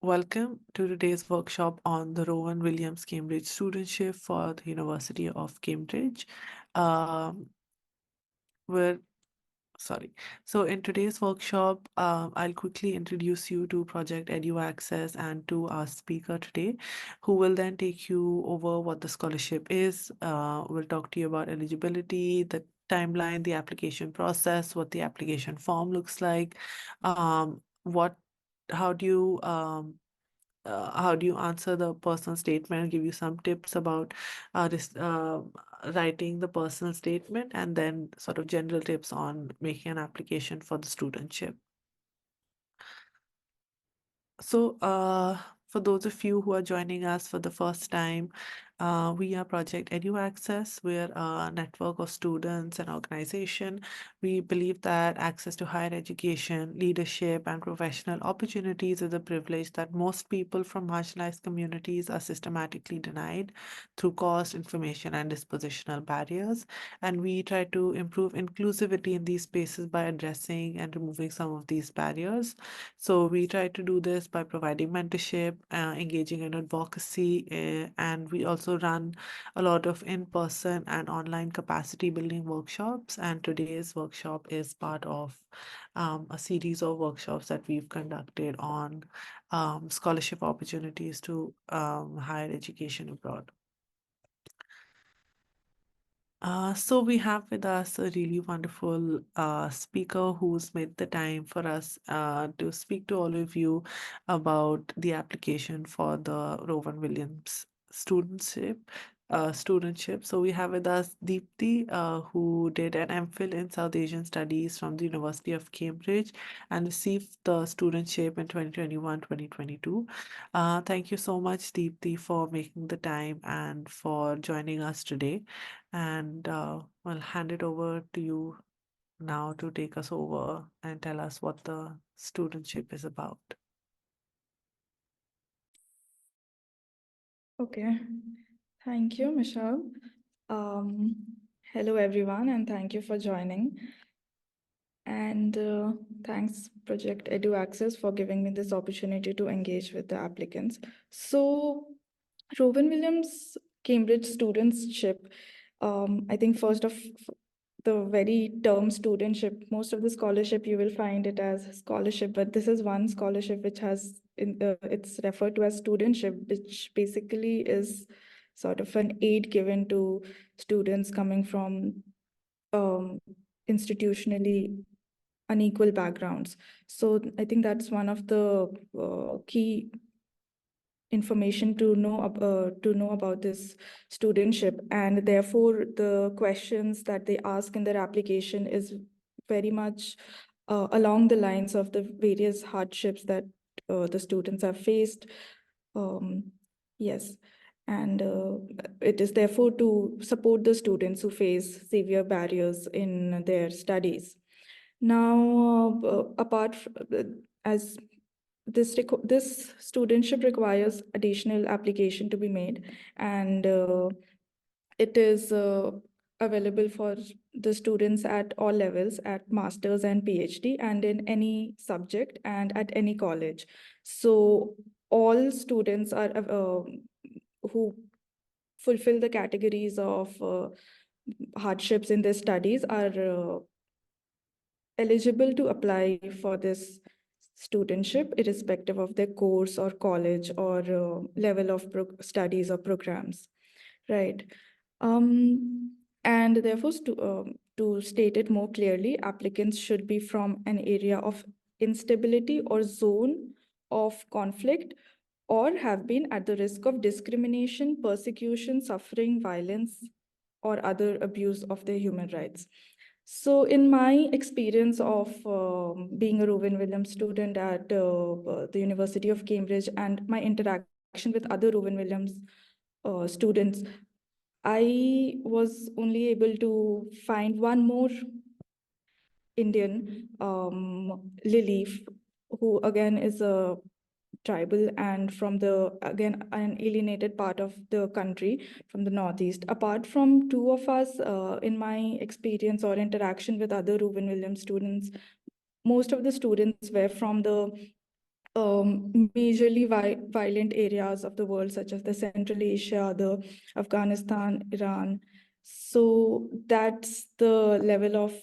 Welcome to today's workshop on the Rowan Williams Cambridge Studentship for the University of Cambridge. Um, we're sorry. So in today's workshop, I'll quickly introduce you to Project EduAccess and to our speaker today, who will then take you over what the scholarship is. We'll talk to you about eligibility, the timeline, the application process, what the application form looks like, what how do you how do you answer the personal statement, give you some tips about writing the personal statement, and then sort of general tips on making an application for the studentship. So, for those of you who are joining us for the first time, we are Project EduAccess. We're a network of students and organization. We believe that access to higher education, leadership, and professional opportunities is a privilege that most people from marginalized communities are systematically denied through cost, information, and dispositional barriers. And we try to improve inclusivity in these spaces by addressing and removing some of these barriers. So we try to do this by providing mentorship, engaging in advocacy, and we also run a lot of in-person and online capacity building workshops. And today's workshop is part of a series of workshops that we've conducted on scholarship opportunities to higher education abroad. So we have with us a really wonderful speaker who's made the time for us to speak to all of you about the application for the Rowan Williams studentship. So we have with us Deepti, who did an MPhil in South Asian Studies from the University of Cambridge and received the studentship in 2021-2022. Thank you so much, Deepti, for making the time and for joining us today. And I'll hand it over to you now to take us over and tell us what the studentship is about. Okay, thank you, Michelle. Um, Hello, everyone, and thank you for joining. And thanks, Project EduAccess, for giving me this opportunity to engage with the applicants. So, Rowan Williams Cambridge Studentship, I think first of the very term studentship, most of the scholarship you will find it as scholarship, but this is one scholarship which has it's referred to as studentship, which basically is sort of an aid given to students coming from institutionally unequal backgrounds. So I think that's one of the key information to know about this studentship, and therefore the questions that they ask in their application is very much along the lines of the various hardships that the students have faced. Yes, and it is therefore to support the students who face severe barriers in their studies. Now, apart from, as this studentship requires additional application to be made, and it is available for the students at all levels, at master's and PhD, and in any subject and at any college. So all students are who fulfill the categories of hardships in their studies are eligible to apply for this studentship, irrespective of their course or college or level of studies or programs, right? And therefore, to state it more clearly, applicants should be from an area of instability or zone of conflict, or have been at the risk of discrimination, persecution, suffering, violence, or other abuse of their human rights. So, in my experience of being a Rowan Williams student at the University of Cambridge and my interaction with other Rowan Williams students, I was only able to find one more Indian, Lily, who again is a tribal and from the again an alienated part of the country from the northeast. Apart from two of us, in my experience or interaction with other Rowan Williams students, most of the students were from the majorly violent areas of the world, such as the Central Asia, the Afghanistan, Iran. So that's the level of,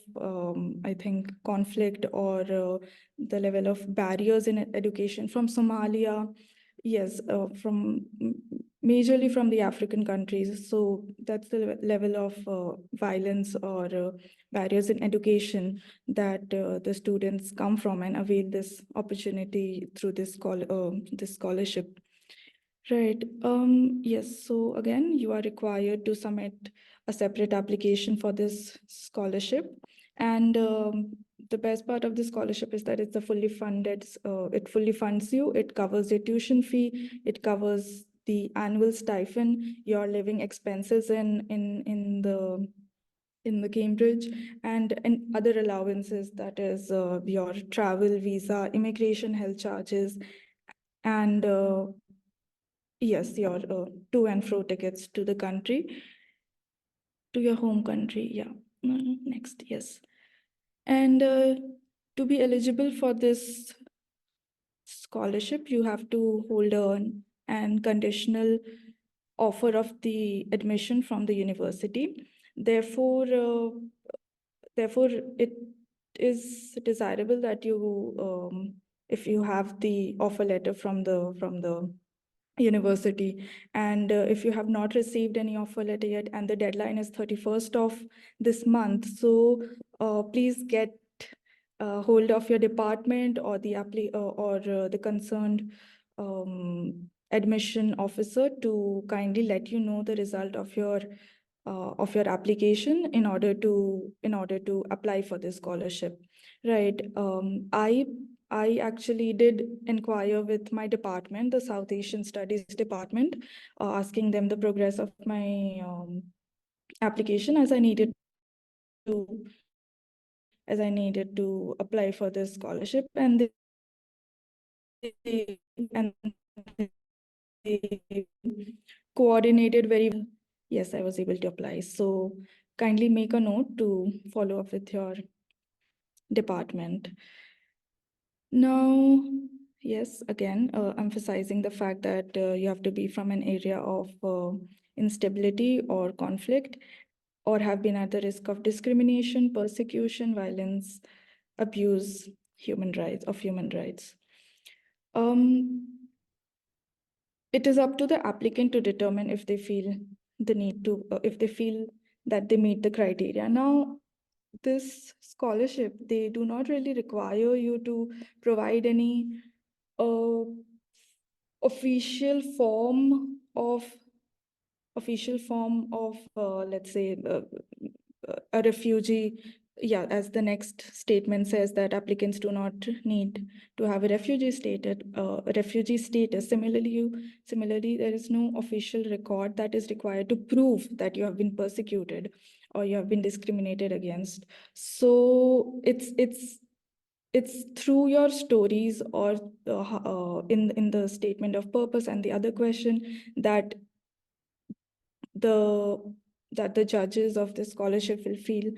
I think, conflict or the level of barriers in education from Somalia. Yes, from majorly from the African countries. So that's the level of violence or barriers in education that the students come from and avail this opportunity through this scholarship. Right. Yes. So again, you are required to submit a separate application for this scholarship. And the best part of the scholarship is that it's a fully funded, it fully funds you, it covers your tuition fee, it covers the annual stipend, your living expenses in the Cambridge, and other allowances, that is your travel, visa, immigration, health charges, and yes, your to and fro tickets to the country, to your home country. Yeah. Next, yes. And to be eligible for this scholarship, you have to hold an conditional offer of the admission from the university. Therefore, it is desirable that you, if you have the offer letter from the university, and if you have not received any offer letter yet, and the deadline is 31st of this month, so please get hold of your department or the concerned admission officer to kindly let you know the result of your application in order to apply for this scholarship. Right. I actually did inquire with my department, the South Asian Studies department, asking them the progress of my application, as I needed to apply for this scholarship, and they coordinated very well. Yes, I was able to apply. So kindly make a note to follow up with your department. Now, yes, again, emphasizing the fact that you have to be from an area of instability or conflict, or have been at the risk of discrimination, persecution, violence, abuse, human rights. It is up to the applicant to determine if they feel the need to, if they feel that they meet the criteria. Now, this scholarship, they do not really require you to provide any uh, official form of let's say a refugee. Yeah, as the next statement says, that applicants do not need to have a refugee status. Similarly, there is no official record that is required to prove that you have been persecuted or you have been discriminated against. So it's through your stories or in the statement of purpose and the other question that the judges of this scholarship will feel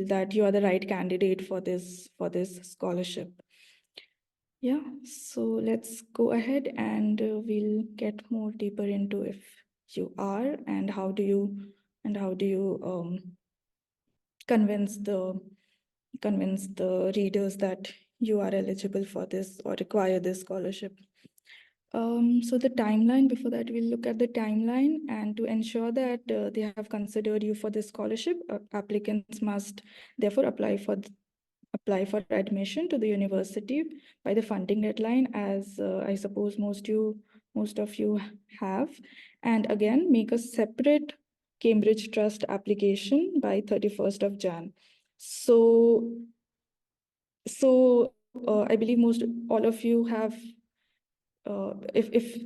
that you are the right candidate for this scholarship. Yeah, so let's go ahead and we'll get more deeper into if you are, and how do you convince the readers that you are eligible for this or require this scholarship. So the timeline, before that, we'll look at the timeline, and to ensure that they have considered you for this scholarship, applicants must therefore apply for admission to the university by the funding deadline, as I suppose most of you have, and again make a separate Cambridge Trust application by 31st of Jan. So I believe all of you have, if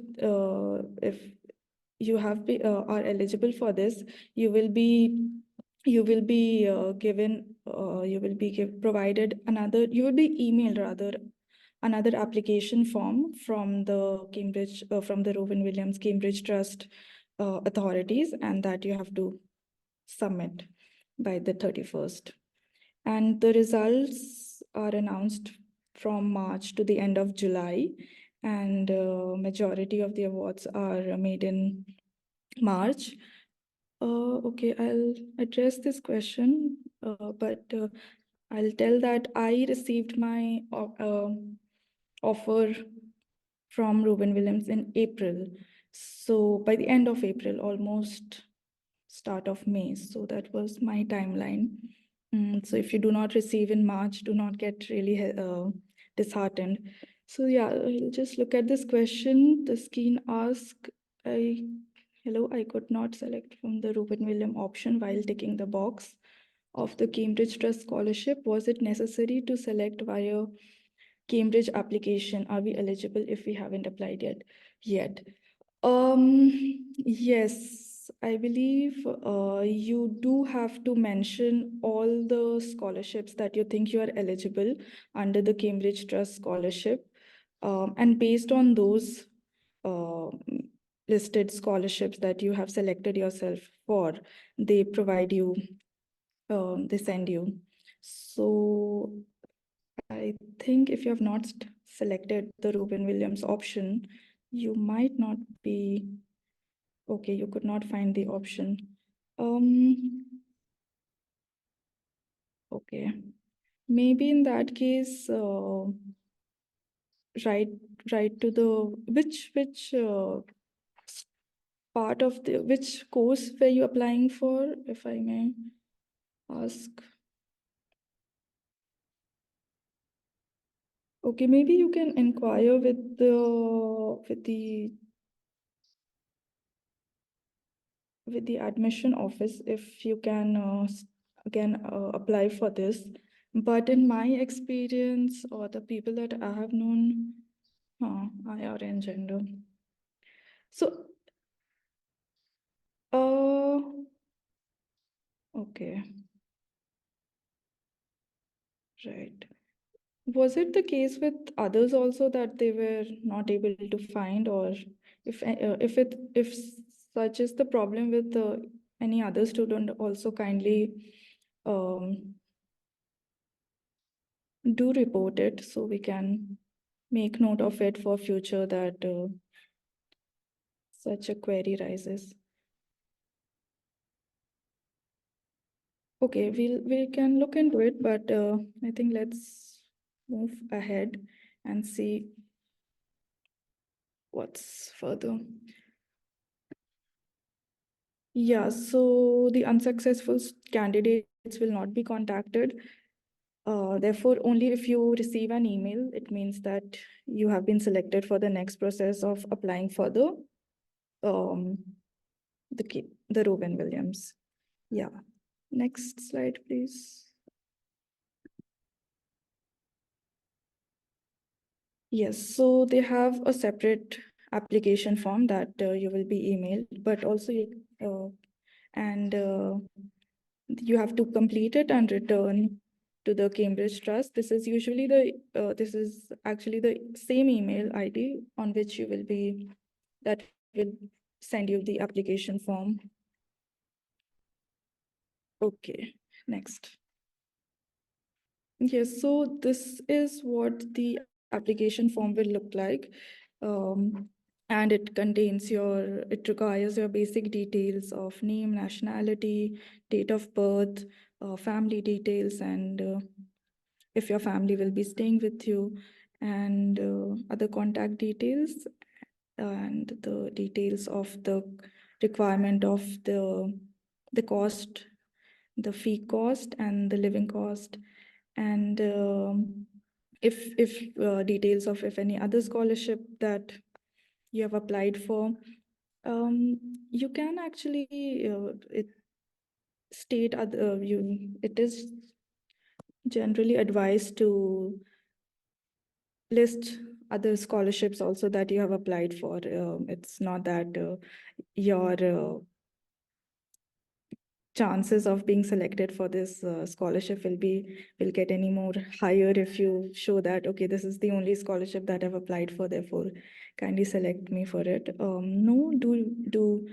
you have are eligible for this, you will be given provided another, you will be emailed rather another application form from the Rowan Williams Cambridge Trust authorities, and that you have to submit by the 31st. And the results are announced from March to the end of July, and majority of the awards are made in March. Okay, I'll address this question, but I'll tell that I received my offer from Rowan Williams in April. So by the end of April, almost start of May. So that was my timeline. So if you do not receive in March, do not get really disheartened. So yeah, I'll just look at this question. The screen asks, hello, I could not select from the Rowan Williams option while ticking the box of the Cambridge Trust Scholarship. Was it necessary to select via Cambridge application? Are we eligible if we haven't applied yet? Yes, I believe you do have to mention all the scholarships that you think you are eligible under the Cambridge Trust Scholarship. And based on those uh, listed scholarships that you have selected yourself for, they provide you, they send you. So I think if you have not selected the Rowan Williams option, you might not be, okay, you could not find the option. Okay, maybe in that case, write to the, which part of the, which course were you applying for, if I may ask? Okay, maybe you can inquire with the admission office if you can again apply for this. But in my experience, or the people that I have known, IR and gender. So, okay, right. Was it the case with others also that they were not able to find, or if such is the problem with any other student, also kindly do report it so we can make note of it for future that such a query rises. Okay, we can look into it, but I think let's move ahead and see what's further. Yeah, so the unsuccessful candidates will not be contacted. Therefore, only if you receive an email, it means that you have been selected for the next process of applying for um, the Rowan Williams. Yeah. Next slide, please. Yes, so they have a separate application form that you will be emailed, but also you have to complete it and return to the Cambridge Trust. This is usually this is actually the same email ID on which you will be, that will send you the application form. Okay, next. Yes, so this is what the application form will look like. And it contains it requires your basic details of name, nationality, date of birth, family details, and if your family will be staying with you, and other contact details, and the details of the requirement of the cost, the fee cost, and the living cost, and if details of if any other scholarship that you have applied for. You can actually it is generally advised to list other scholarships also that you have applied for. It's not that your chances of being selected for this scholarship will get any more higher if you show that, okay, this is the only scholarship that I've applied for, therefore kindly select me for it. No, do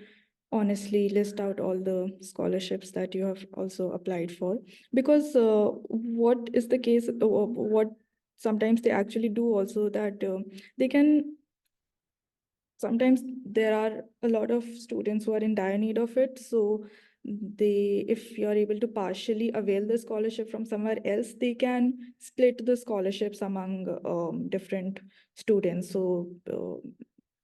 honestly list out all the scholarships that you have also applied for, because what is the case, what sometimes they actually do also that they can, sometimes there are a lot of students who are in dire need of it. So they, if you're able to partially avail the scholarship from somewhere else, they can split the scholarships among different students. So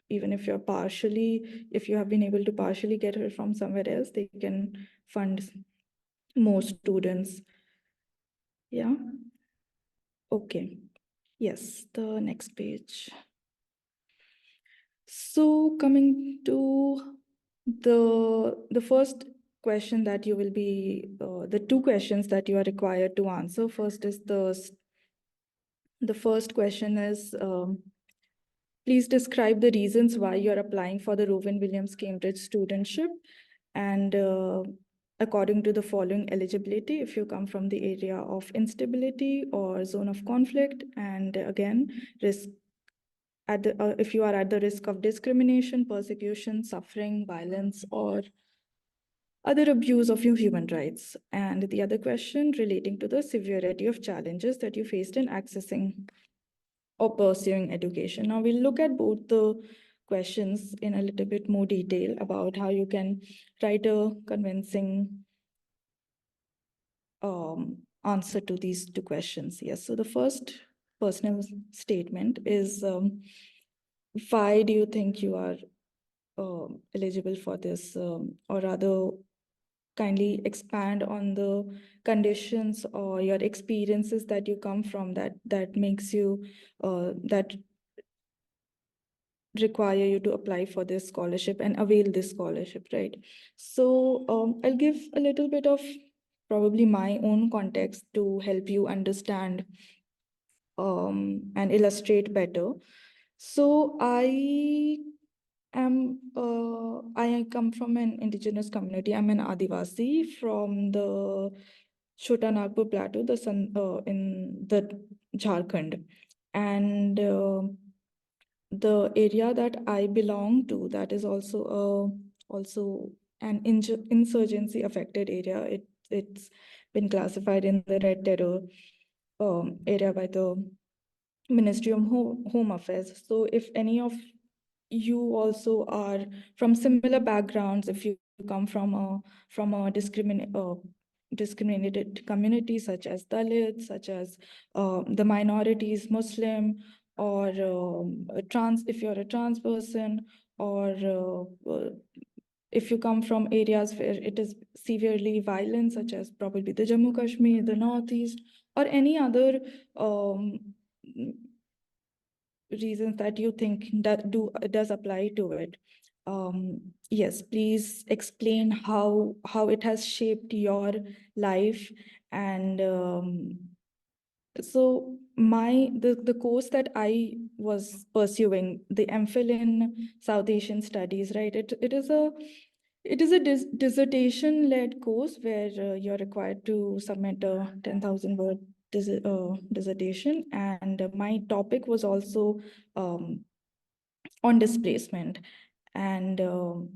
even if if you have been able to partially get it from somewhere else, they can fund more students. Yeah. Okay. Yes, the next page. So coming to the first question that you will be, the two questions that you are required to answer. First is the first question is, please describe the reasons why you're applying for the Rowan Williams Cambridge Studentship, and according to the following eligibility, if you come from the area of instability or zone of conflict, and again, risk if you are at the risk of discrimination, persecution, suffering, violence, or other abuse of your human rights. And the other question relating to the severity of challenges that you faced in accessing or pursuing education. Now we'll look at both the questions in a little bit more detail about how you can write a convincing answer to these two questions. Yes, so the first personal statement is, why do you think you are eligible for this, or rather kindly expand on the conditions or your experiences that you come from that makes you that require you to apply for this scholarship and avail this scholarship, right? So I'll give a little bit of probably my own context to help you understand and illustrate better. So I come from an indigenous community. I'm an Adivasi from the Chota Nagpur Plateau, in the Jharkhand, and the area that I belong to, that is also an insurgency affected area. It's been classified in the Red Terror area by the Ministry of Home Affairs. So if any of you also are from similar backgrounds, if you come from a discriminated community such as Dalits, such as the minorities, Muslim, or if you're a trans person, or if you come from areas where it is severely violent, such as probably the Jammu Kashmir, the Northeast, or any other reasons that you think that does apply to it. Yes, please explain how it has shaped your life. And so the course that I was pursuing, the MPhil in South Asian Studies, right? It is a dissertation-led course where you're required to submit a 10,000 word dissertation, and my topic was also on displacement and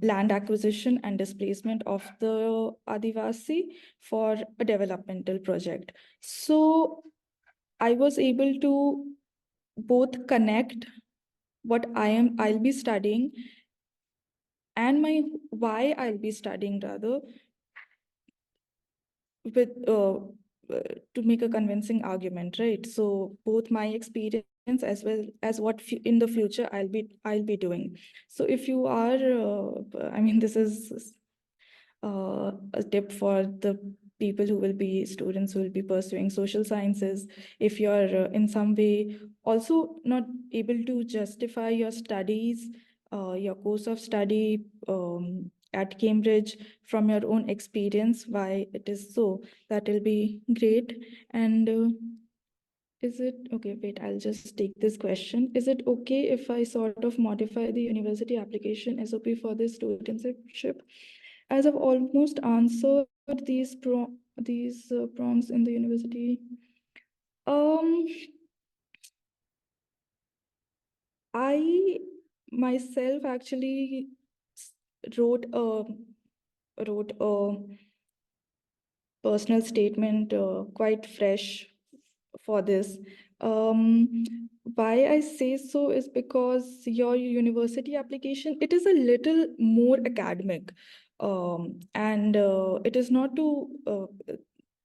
land acquisition and displacement of the Adivasi for a developmental project. So I was able to both connect what I'll be studying and why I'll be studying, rather, with to make a convincing argument, right? So both my experience as well as what in the future I'll be doing. So if you are, I mean, this is a tip for the people who will be students who will be pursuing social sciences. If you're in some way also not able to justify your studies, your course of study at Cambridge from your own experience, why it is so, that will be great. And is it okay? Wait, I'll just take this question. Is it okay if I sort of modify the university application SOP for this studentship, as I've almost answered these prompts in the university? I myself actually wrote a personal statement quite fresh for this. Why I say so is because your university application, it is a little more academic, and it is not to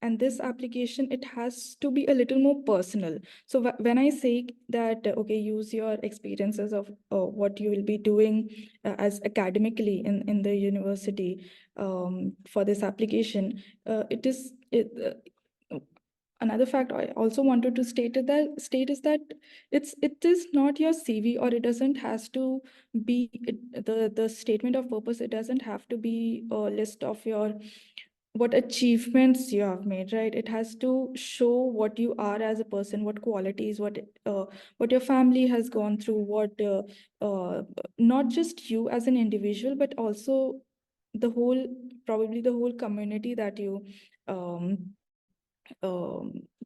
and this application, it has to be a little more personal. So when I say that okay, use your experiences of what you will be doing as academically in the university for this application, another fact I also wanted to state is that it is not your CV, or it doesn't has to be the statement of purpose. It doesn't have to be a list of your what achievements you have made, right? It has to show what you are as a person, what qualities, what your family has gone through, what not just you as an individual, but also the whole, probably the whole community that you um,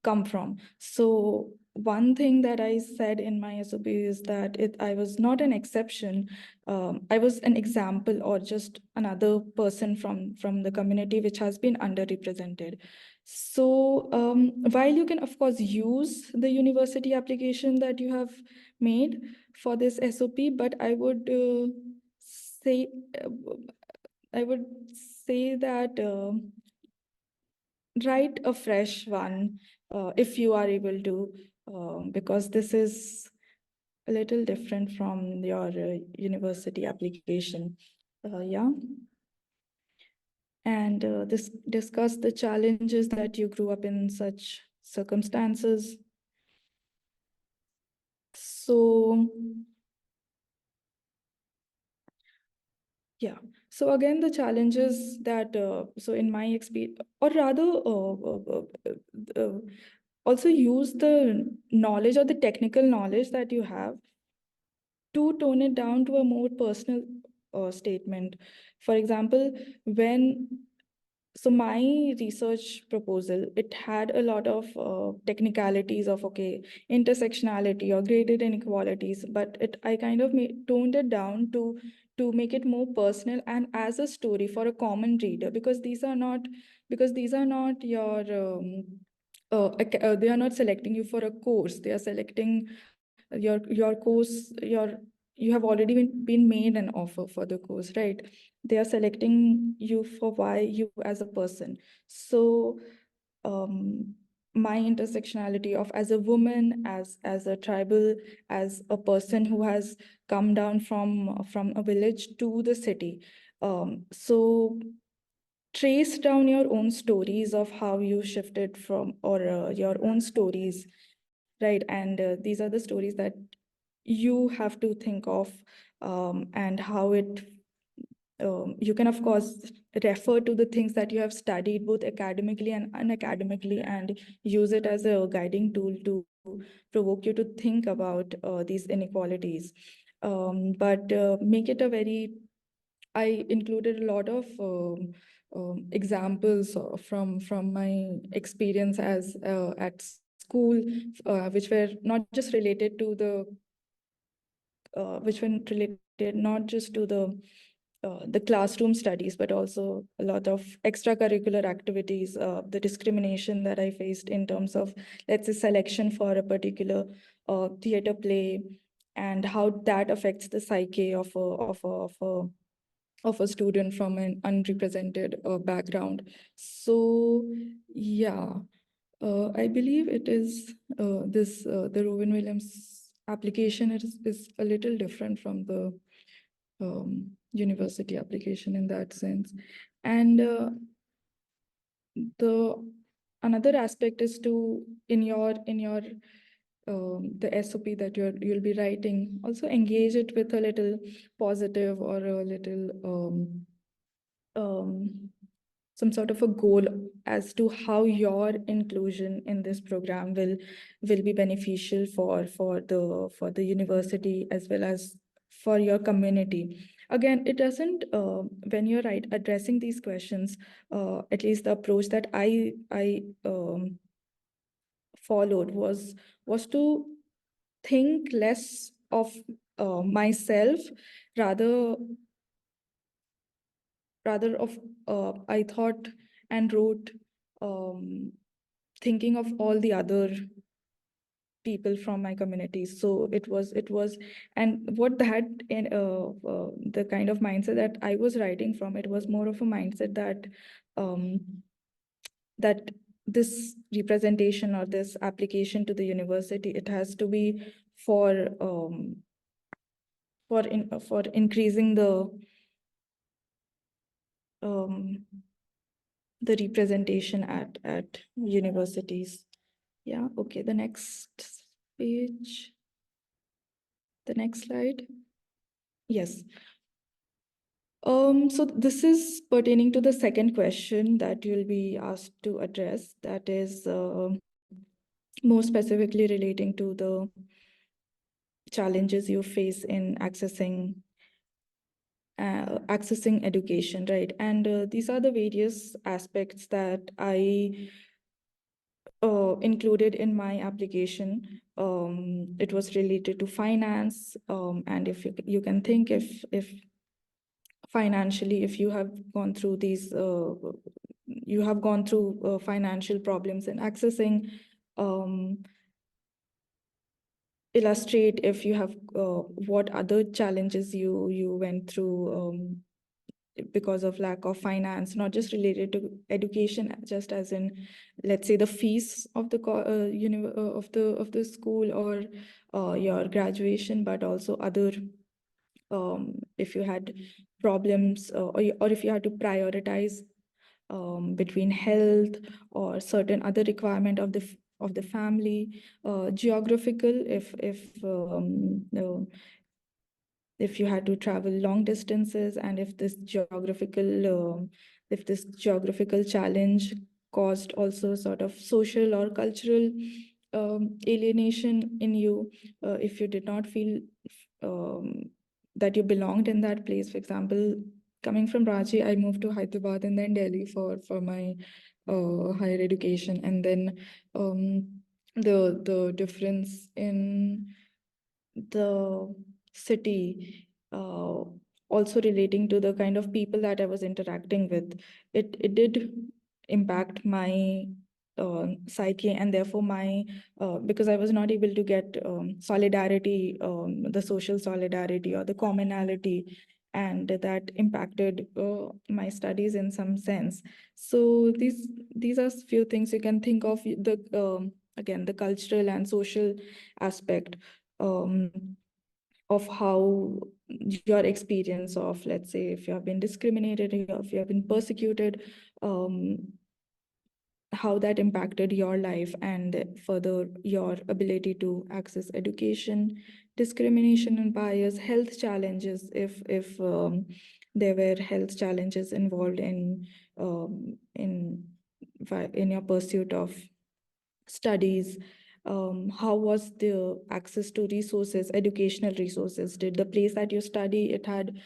come from. So one thing that I said in my SOP is that I was not an exception. I was an example, or just another person from the community which has been underrepresented. So while you can of course use the university application that you have made for this SOP, but say uh, I would say that write a fresh one if you are able to, because this is a little different from your university application. Yeah. And discuss the challenges that you grew up in such circumstances. So yeah. So again, the challenges that, so in my experience, or rather, also use the knowledge or the technical knowledge that you have to tone it down to a more personal statement. For example, when so my research proposal, it had a lot of technicalities of okay, intersectionality or graded inequalities, but I kind of toned it down to make it more personal and as a story for a common reader, because these are not your they are not selecting you for a course. They are selecting your course, you have already been made an offer for the course, right? They are selecting you for why you as a person. So um, my intersectionality of as a woman, as a tribal, as a person who has come down from a village to the city, so trace down your own stories of how you shifted from, or your own stories, right? And these are the stories that you have to think of, and how it you can of course refer to the things that you have studied both academically and unacademically, and use it as a guiding tool to provoke you to think about these inequalities. But make it a very, I included a lot of examples from my experience as at school, which were not just related to which were related not just to the classroom studies, but also a lot of extracurricular activities, the discrimination that I faced in terms of, let's say, selection for a particular theater play, and how that affects the psyche of a student from an unrepresented background. So yeah, I believe it is the Rowan Williams application is a little different from the university application in that sense. And the another aspect is to, in your the SOP that you'll be writing, also engage it with a little positive, or a little um, some sort of a goal as to how your inclusion in this program will be beneficial for the university as well as for your community. Again, it doesn't when you're addressing these questions, at least the approach that I followed was to think less of myself, rather of I thought and wrote, um, thinking of all the other people from my community. So it was, and what that, the kind of mindset that I was writing from, it was more of a mindset that that this representation or this application to the university, it has to be for for increasing um, the representation at universities. Yeah, okay, the next page, the next slide. Yes. So this is pertaining to the second question that you'll be asked to address, that is more specifically relating to the challenges you face in accessing education, right? And these are the various aspects that I included in my application. It was related to finance, and if you can think, if financially, if you have gone through these, you have gone through financial problems in accessing, illustrate if you have what other challenges you went through because of lack of finance, not just related to education, just as in, let's say, the fees of the of the school or your graduation, but also other, if you had problems, or if you had to prioritize between health or certain other requirement of the family, geographical, if you had to travel long distances, and if this geographical challenge caused also sort of social or cultural alienation in you, if you did not feel um, that you belonged in that place. For example, coming from Ranchi, I moved to Hyderabad and then Delhi for my higher education, and then the difference in the city, also relating to the kind of people that I was interacting with, it did impact my psyche, and therefore my because I was not able to get solidarity, the social solidarity or the commonality, and that impacted my studies in some sense. So these are few things you can think of. The again, the cultural and social aspect um, of how your experience of, let's say, if you have been discriminated, if you have been persecuted, um, how that impacted your life and further your ability to access education, discrimination and bias, health challenges, if there were health challenges involved in your pursuit of studies. How was the access to resources, educational resources? Did the place that you study, it had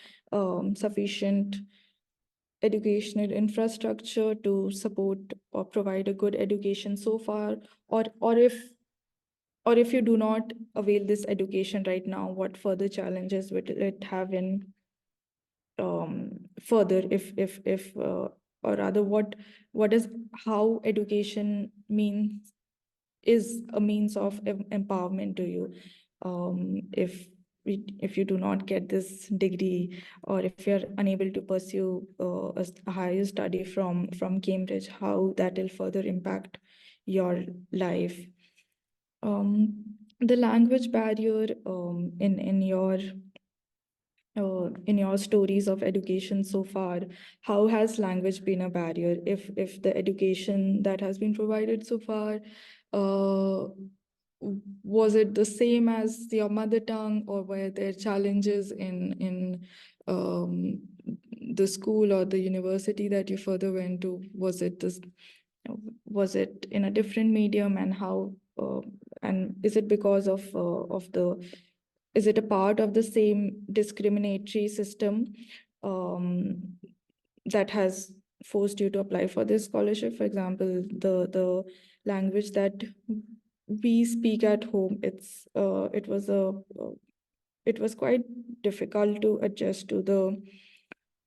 sufficient educational infrastructure to support or provide a good education so far? Or if you do not avail this education right now, what further challenges would it have in further, if or rather, what is how education means is a means of empowerment to you, if you do not get this degree, or if you're unable to pursue a higher study from Cambridge, how that will further impact your life. The language barrier, in your stories of education so far, how has language been a barrier? If the education that has been provided so far, uh, was it the same as your mother tongue, or were there challenges in the school or the university that you further went to? Was it in a different medium, and how, and is it because of the, is it a part of the same discriminatory system that has forced you to apply for this scholarship? For example, the language that we speak at home, it was quite difficult to adjust to the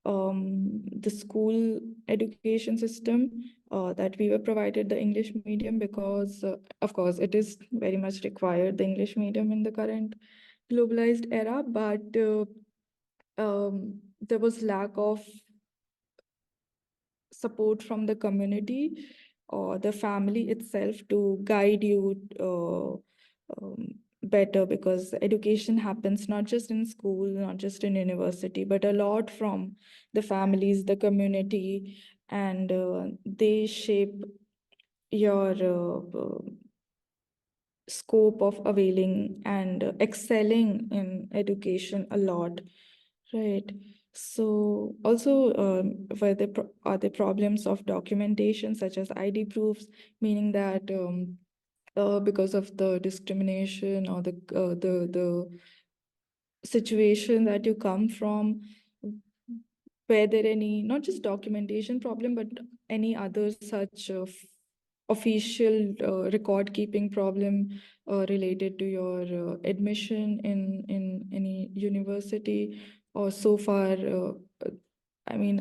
the school education system, that we were provided the English medium because, of course, it is very much required, the English medium in the current globalized era, but there was lack of support from the community or the family itself to guide you better, because education happens not just in school, not just in university, but a lot from the families, the community, and they shape your scope of availing and excelling in education a lot, right? So also, are there problems of documentation such as ID proofs, meaning that because of the discrimination or the situation that you come from, were there any, not just documentation problem, but any other such official record keeping problem related to your admission in any university? Or so far, I mean,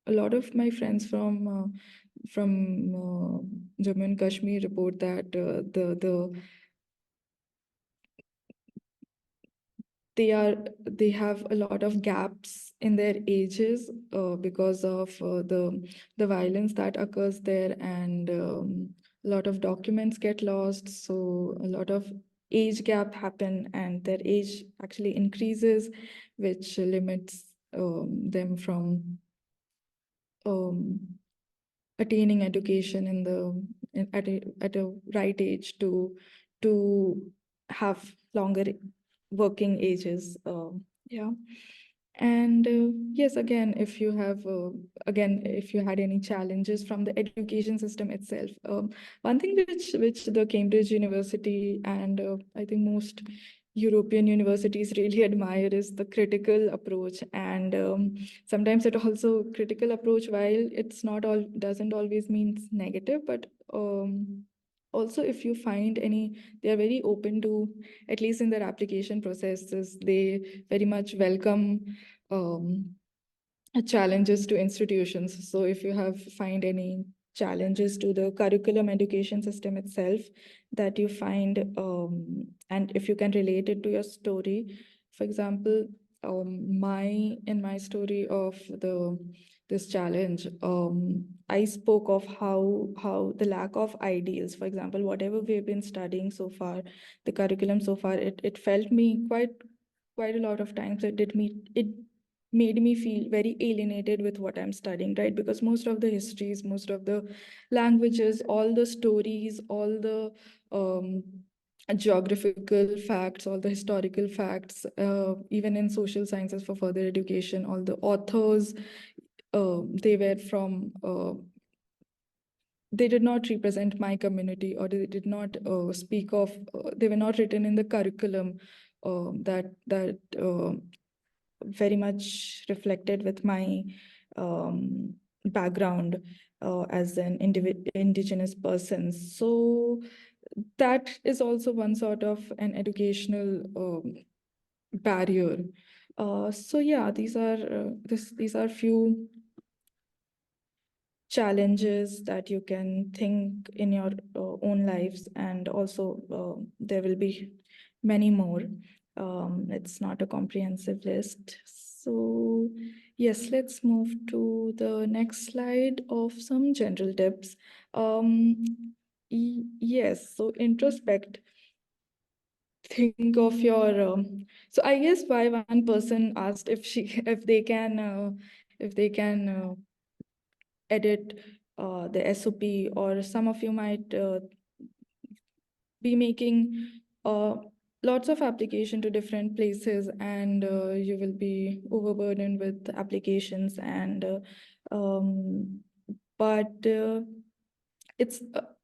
a lot of my friends from Jammu and Kashmir report that they have a lot of gaps in their ages because of the violence that occurs there, and a lot of documents get lost, so a lot of age gap happen and their age actually increases, which limits them from um, attaining education at a right age to have longer working ages. Yeah. And yes, again, if you had any challenges from the education system itself, one thing which the Cambridge University and I think most European universities really admire is the critical approach, and sometimes it also critical approach, while it's not all doesn't always means negative, but also if you find any, they are very open to, at least in their application processes, they very much welcome um, challenges to institutions. So if you have find any challenges to the curriculum education system itself that you find, and if you can relate it to your story, for example, in my story of this challenge, I spoke of how the lack of ideals, for example, whatever we've been studying so far, the curriculum so far, it felt me quite a lot of times it made me feel very alienated with what I'm studying, right? Because most of the histories, most of the languages, all the stories, all the geographical facts, all the historical facts, even in social sciences for further education, all the authors, they were from they did not represent my community, or they did not speak of, they were not written in the curriculum that very much reflected with my background as an indigenous person. So that is also one sort of an educational barrier. So yeah, these are few challenges that you can think in your own lives, and also there will be many more. It's not a comprehensive list. So yes, let's move to the next slide of some general tips. Yes, so introspect, think of your so I guess why one person asked if she if they can edit the SOP, or some of you might be making lots of application to different places, and you will be overburdened with applications, and but it's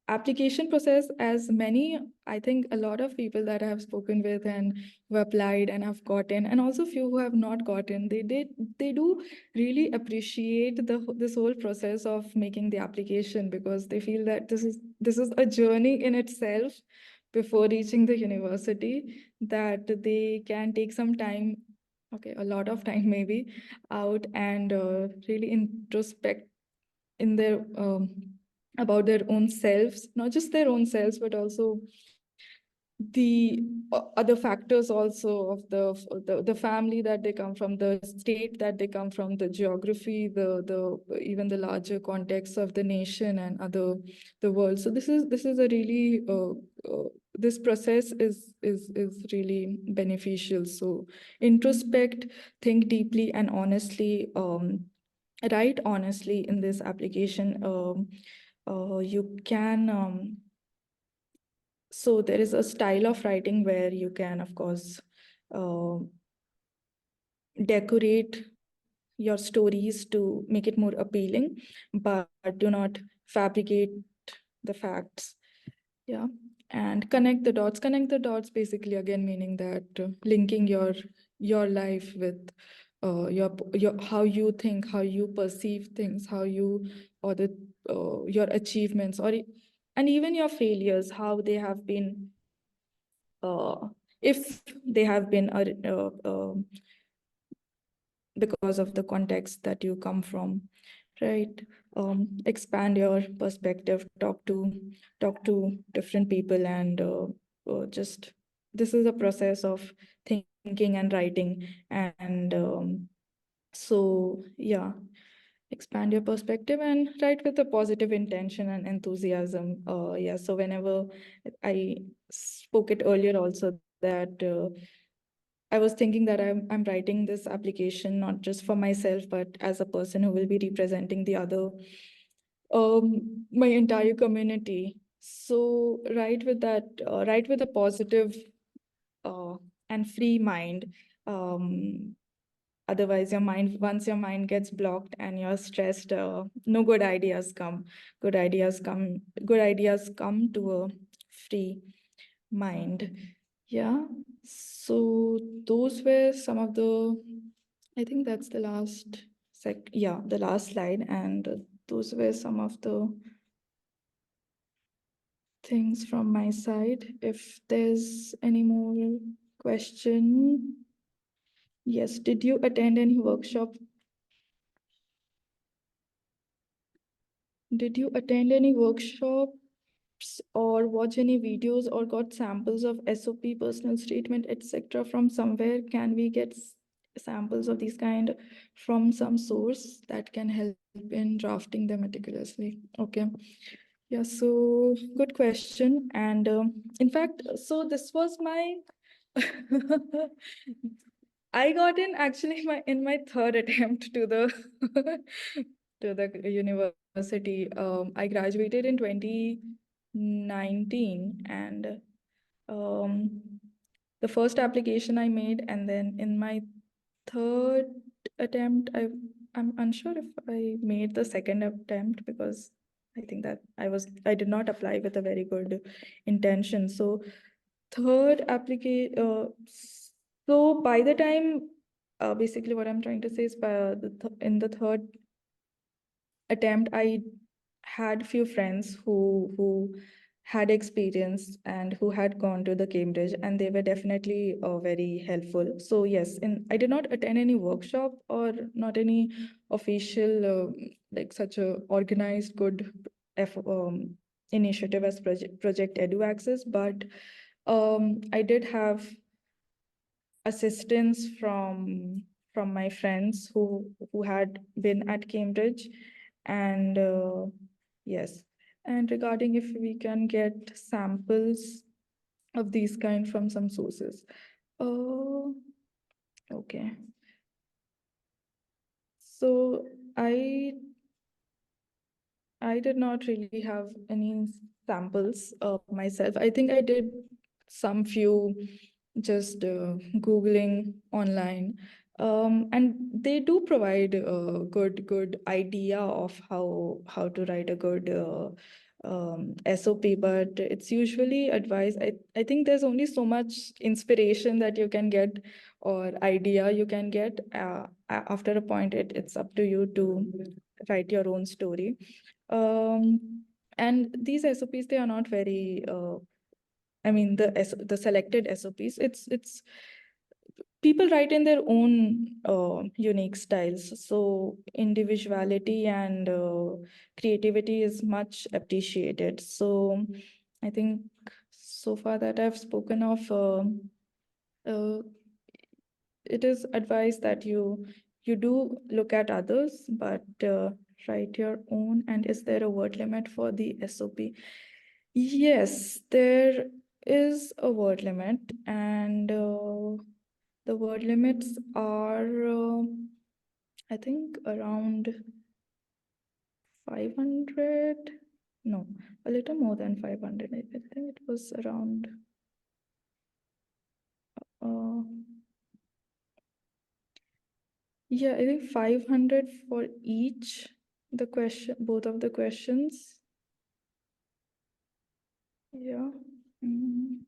application process, as many, I think a lot of people that I have spoken with and who applied and have gotten, and also few who have not gotten, they do really appreciate this whole process of making the application, because they feel that this is a journey in itself before reaching the university, that they can take some time okay, a lot of time maybe out and really introspect in their about their own selves, not just their own selves, but also the other factors also of the family that they come from, the state that they come from, the geography, the even the larger context of the nation and other the world. So this is a really this process is really beneficial. So introspect, think deeply and honestly, write honestly in this application. You can so there is a style of writing where you can, of course, uh, decorate your stories to make it more appealing, but do not fabricate the facts. Yeah. And connect the dots basically, again meaning that linking your life with your how you think, how you perceive things, how you or the your achievements and even your failures, how they have been if they have been because of the context that you come from, right? Expand your perspective, talk to different people, and just this is a process of thinking and writing, and so yeah, expand your perspective and write with a positive intention and enthusiasm. Yeah, so whenever I spoke it earlier also that I was thinking that I'm writing this application not just for myself, but as a person who will be representing the other my entire community. So write with a positive uh, and free mind. Um, Otherwise, once your mind gets blocked and you're stressed, no good ideas come. Good ideas come to a free mind. Yeah. So those were some of the, I think that's the last the last slide. And those were some of the things from my side. If there's any more question. Yes, did you attend any workshop? Did you attend any workshops or watch any videos or got samples of SOP, personal statement, etc. from somewhere? Can we get samples of these kind from some source that can help in drafting them meticulously? Okay. Yeah, so good question. And in fact, so this was my I got in actually in my third attempt to the to the university. I graduated in 2019, and um, the first application I made, and then in my third attempt, I'm unsure if I made the second attempt because I think that I did not apply with a very good intention. So third application. So by the time, basically what I'm trying to say is by in the third attempt, I had few friends who had experience and who had gone to the Cambridge, and they were definitely very helpful. So yes, I did not attend any workshop or not any official like such a organized good initiative as project EduAccess, but I did have assistance from my friends who had been at Cambridge, and yes, and regarding if we can get samples of these kind from some sources. Oh, okay. So I did not really have any samples of myself. I think I did some few just Googling online. And they do provide a good idea of how to write a good SOP, but it's usually advised. I think there's only so much inspiration that you can get or idea you can get. After a point, it's up to you to write your own story. And these SOPs, they are not very, I mean, the selected SOPs, it's people write in their own unique styles. So individuality and creativity is much appreciated. So I think so far that I've spoken of, uh, it is advised that you do look at others, but write your own. And is there a word limit for the SOP? Yes, there is a word limit, and the word limits are, I think, around 500. No, a little more than 500. I think it was around. Uh, yeah, I think 500 for each the question, both of the questions. Yeah. Mm.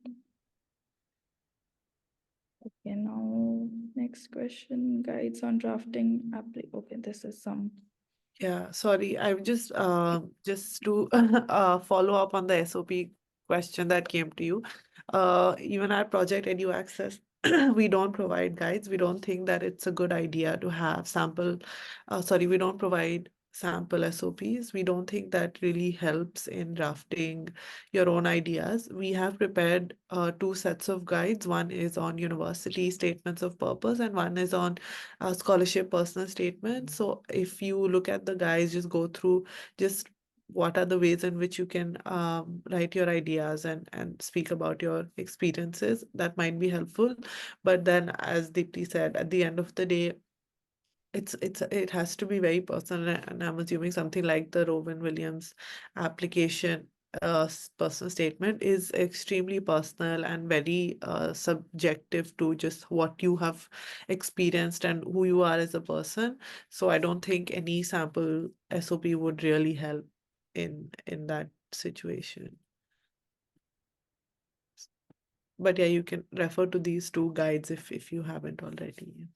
Okay, now next question, guides on drafting Okay, this is some. Yeah, sorry. I'm just to follow up on the SOP question that came to you. Even our project EduAccess, we don't provide guides. We don't think that it's a good idea to have we don't provide sample SOPs. We don't think that really helps in drafting your own ideas. We have prepared two sets of guides. One is on university statements of purpose, and one is on scholarship personal statement. So if you look at the guys, just go through just what are the ways in which you can write your ideas and speak about your experiences. That might be helpful. But then, as Deepti said, at the end of the day, it has to be very personal, and I'm assuming something like the Rowan Williams application personal statement is extremely personal and very subjective to just what you have experienced and who you are as a person. So I don't think any sample SOP would really help in that situation. But yeah, you can refer to these two guides if you haven't already.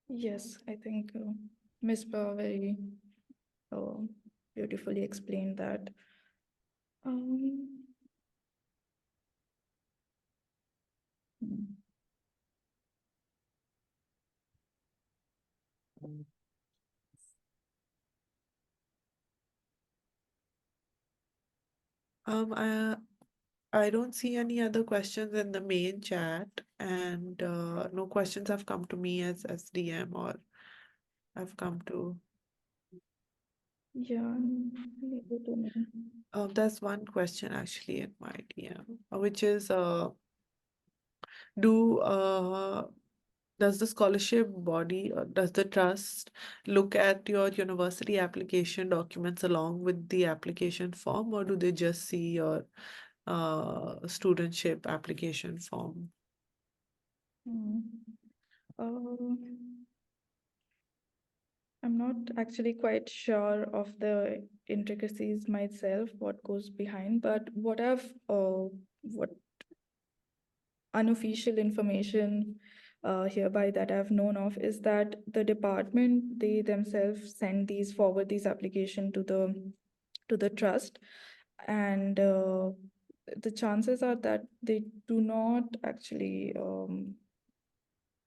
Yes, I think Ms. Ba very uh, beautifully explained that. Um, hmm. Um, I, I don't see any other questions in the main chat, and no questions have come to me as DM or have come to. Yeah, neither to me. There's one question actually in my DM, which is do does the scholarship body or does the trust look at your university application documents along with the application form, or do they just see your studentship application form? Hmm. I'm not actually quite sure of the intricacies myself, what goes behind, but what unofficial information hereby that I've known of is that the department, they themselves forward these application to the trust, and the chances are that they do not actually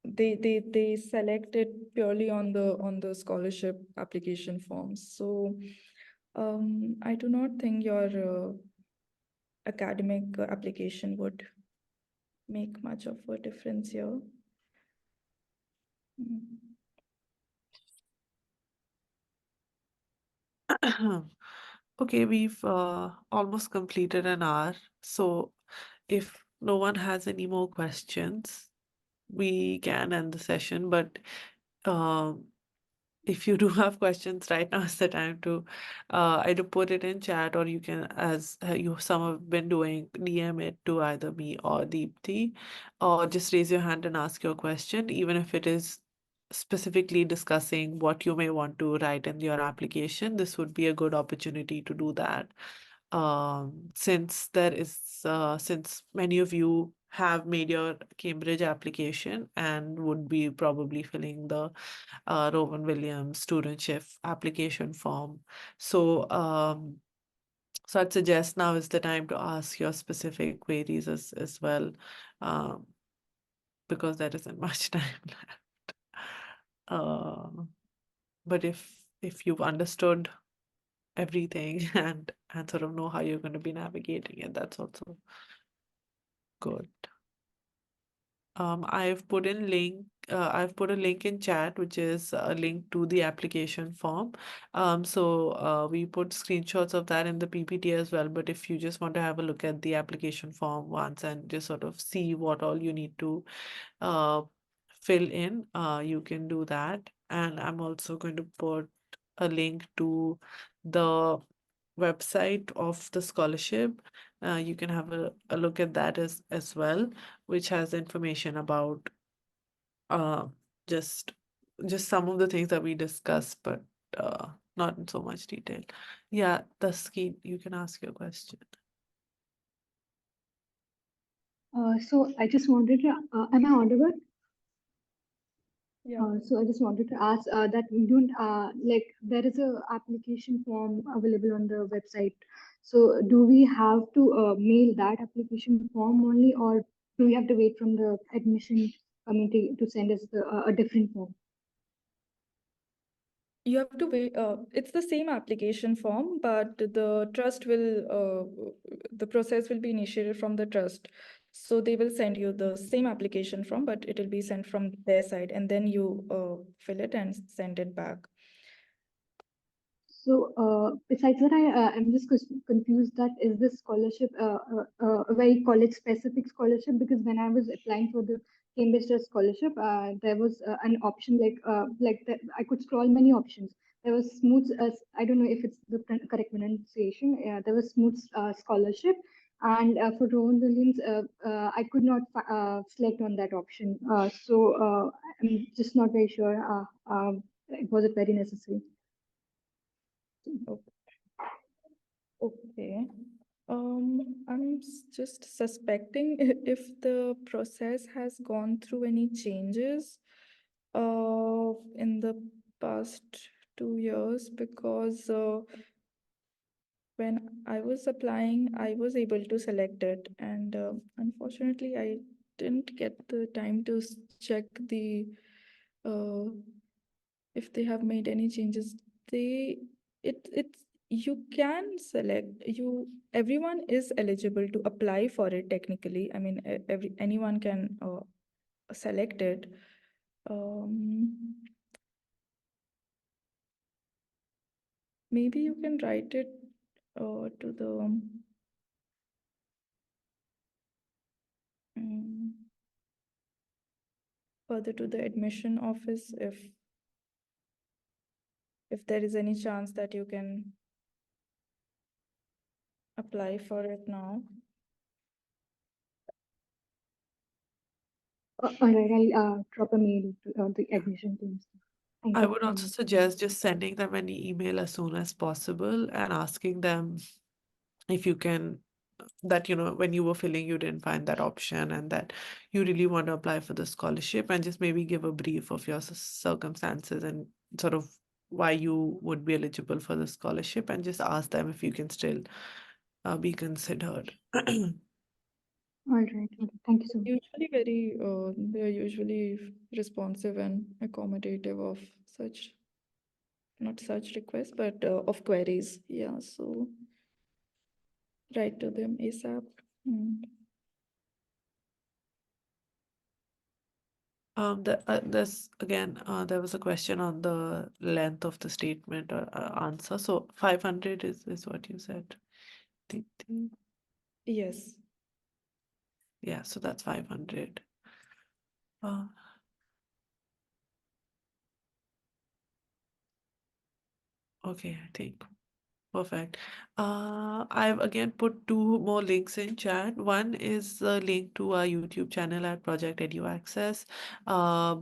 they select it purely on the scholarship application forms. So I do not think your academic application would make much of a difference here. Mm. Okay, we've almost completed an hour. So if no one has any more questions, we can end the session. But um, if you do have questions, right now is the time to either put it in chat, or you can, as you some have been doing, DM it to either me or Deepti, or just raise your hand and ask your question, even if it is specifically discussing what you may want to write in your application. This would be a good opportunity to do that. Since many of you have made your Cambridge application and would be probably filling the Rowan Williams Studentship application form. So, so I'd suggest now is the time to ask your specific queries as well, um, because there isn't much time left. Uh, but if you've understood everything and sort of know how you're going to be navigating it, that's also good. I've put a link in chat, which is a link to the application form. We put screenshots of that in the PPT as well. But if you just want to have a look at the application form once and just sort of see what all you need to uh, fill in, you can do that. And I'm also going to put a link to the website of the scholarship. You can have a look at that as well, which has information about uh, just just some of the things that we discussed, but not in so much detail. Yeah, Taskin, you can ask your question. So I just wanted to, am I audible? Yeah. So I just wanted to ask that we don't like there is a application form available on the website. So do we have to mail that application form only, or do we have to wait from the admission committee to send us a different form? You have to wait. It's the same application form, but the process will be initiated from the trust. So they will send you the same application form, but it will be sent from their side, and then you fill it and send it back. So, besides that, I'm just confused that is this scholarship a very college-specific scholarship? Because when I was applying for the Cambridge Trust scholarship, there was an option like that I could scroll many options. There was smooth, I don't know if it's the correct pronunciation. There was smooth scholarship, and for Rowan Williams, I could not select on that option. I'm just not very sure. Was it very necessary? Okay. Just suspecting if the process has gone through any changes in the past 2 years, because when I was applying, I was able to select it, and unfortunately, I didn't get the time to check the uh, if they have made any changes. They it's you can select you everyone is eligible to apply for it technically. I mean, anyone can select it. Um, Maybe you can write it to the um, further to the admission office if there is any chance that you can apply for it now. All right, I'll drop a mail to the admission teams. Thank I you would so also much. suggest just sending them an email as soon as possible and asking them if you can, that when you were filling you didn't find that option and that you really want to apply for the scholarship, and just maybe give a brief of your circumstances and sort of why you would be eligible for the scholarship, and just ask them if you can still be considered. All right, thank you so much. They're usually responsive and accommodative of such, not such requests, but of queries. Yeah, so write to them ASAP. Hmm. This again, there was a question on the length of the statement or answer. So 500 is what you said. Deepti? Yes. Yeah, so that's 500. Uh, okay, I think. Perfect. I've again put two more links in chat. One is a link to our YouTube channel at Project EduAccess.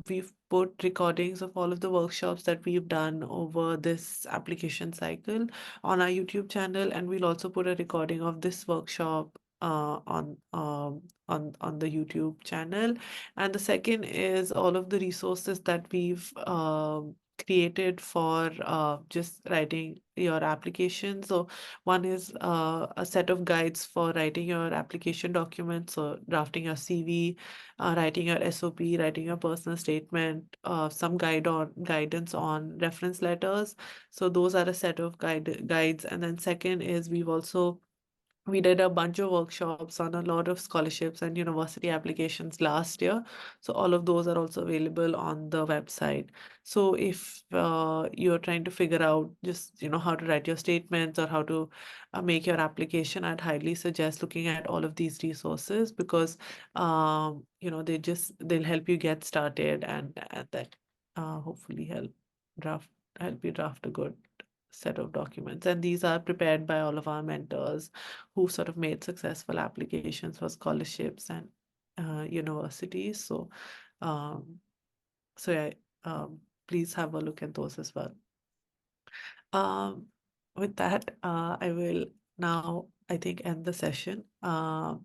We've put recordings of all of the workshops that we've done over this application cycle on our YouTube channel, and we'll also put a recording of this workshop on the YouTube channel. And the second is all of the resources that we've created for just writing your application. So one is a set of guides for writing your application documents, so drafting your CV, writing your SOP, writing your personal statement, some guidance on reference letters. So those are a set of guides. And then second is we did a bunch of workshops on a lot of scholarships and university applications last year. So all of those are also available on the website. So if you're trying to figure out just how to write your statements or how to make your application, I'd highly suggest looking at all of these resources because they'll help you get started and that hopefully help you draft a good set of documents. And these are prepared by all of our mentors who sort of made successful applications for scholarships and universities. Um, so yeah, please have a look at those as well. Um, with that, I will now, I think, end the session.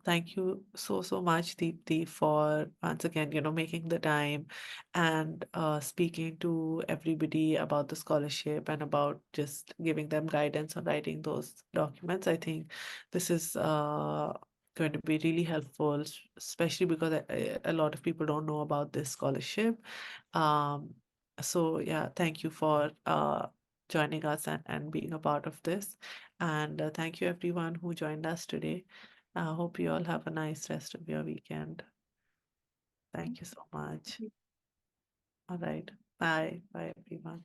Thank you so much, Deepti, for once again, making the time and speaking to everybody about the scholarship and about just giving them guidance on writing those documents. I think this is going to be really helpful, especially because a lot of people don't know about this scholarship. Um, so yeah, thank you for joining us and being a part of this. And thank you everyone who joined us today. I hope you all have a nice rest of your weekend. Thank you so much. All right. Bye. Bye, everyone.